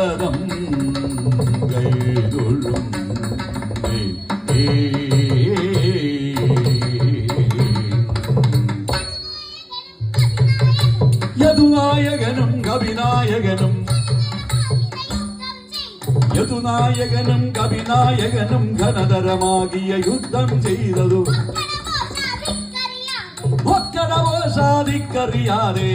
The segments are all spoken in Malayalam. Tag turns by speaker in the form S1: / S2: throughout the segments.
S1: ശതം കൈതൊഴും യദുനായകനും കവിനായകനും യദുനായകനും കവിനായകനും ഘനതരമാകിയ യുദ്ധം ചെയ്തതു ഒക്കടവോഷാദിക്കറിയാതെ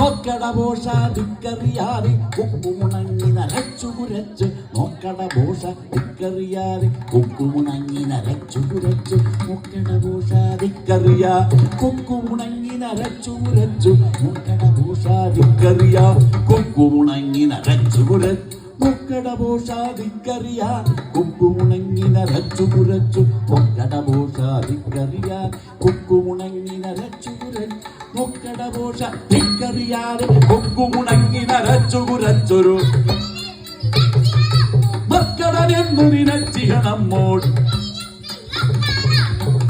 S1: നോക്കടവോഷാദിക്കറിയാതെ കുക്കുമുണങ്ങി നരച്ചു കുരച്ച് നോക്കടവോഷാദിക്കറിയാതെ കുക്കുമുണങ്ങി നരച്ചു കുരച്ചു നോക്കടവോഷാദിക്കറിയാ കുക്കുമുണങ്ങി നരച്ചു കുരച്ചു നോക്കടവോഷാദിക്കറിയാ കുക്കുമുണങ്ങി നരച്ചു കുരച്ചു നോക്കടവോഷാദിക്കറിയാ കുക്കുമുണങ്ങി നരച്ചു കുരച്ചു നോക്കടവോഷാദിക്കറിയാ കുക്കുമുണങ്ങി നരച്ചു കുരച്ചു നോക്കടവോഷാദിക്കറിയാതെ കുക്കുമുണങ്ങി നരച്ചു കുരച്ചൊരു മർക്കടനെന്നു നിനച്ചിഹ നമ്മോട്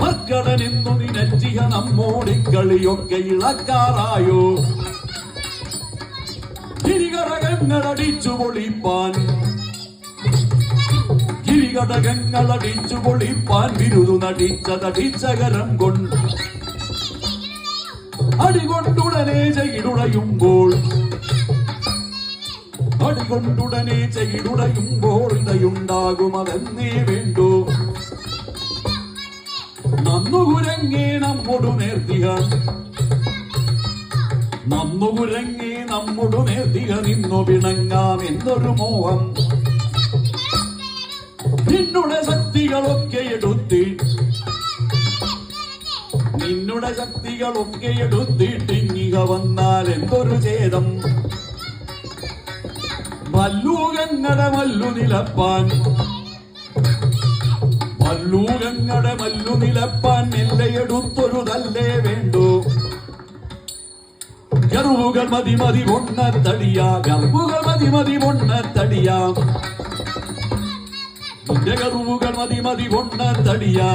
S1: മർക്കടനെന്നു നിനച്ചിഹ നമ്മോട് കളിയൊക്കെ ഇളക്കാറായോ ഗിരിഘടകങ്ങളടിച്ചു പൊളിപ്പാൻ ഗിരിഘടകങ്ങളടിച്ചു പൊളിപ്പാൻ ബിരുദു നടിച്ചതടിച്ചകരം കൊണ്ട് അടികൊണ്ടുടനെ ചെയ്തുടയുമ്പോൾ അടികൊണ്ടുടനെ ചെയ്തുടയുമ്പോൾ ഇടയുണ്ടാകും അതെന്നേ വേണ്ടു നന്നുകുരങ്ങേ നമ്മോടു നേർത്തിക നന്നുകുരങ്ങേ നമ്മോടു നേർത്തിക നിന്നു പിണങ്ങാം എന്നൊരു മോഹം നിന്നുടെ ശക്തികളൊക്കെ എടുത്തി നിന്നുടെ ശക്തികളൊക്കെ എടുത്തിട്ടിങ്ങിക വന്നാൽ എന്തൊരു ഛേദം മല്ലൂകങ്ങളുടെ മല്ലു നിലപ്പാൻ മല്ലൂകങ്ങളുടെ മല്ലു നിലപ്പാൻ നെല്ലയെടുത്തൊരു തല്ലേ വേണ്ടു ഗർവുകൾ മതി മതി പൊണ്ണത്തടിയാ ഗർവുകൾ മതി മതി പൊണ്ണത്തടിയാ ഗർവുകൾ മതി മതി പൊണ്ണത്തടിയാ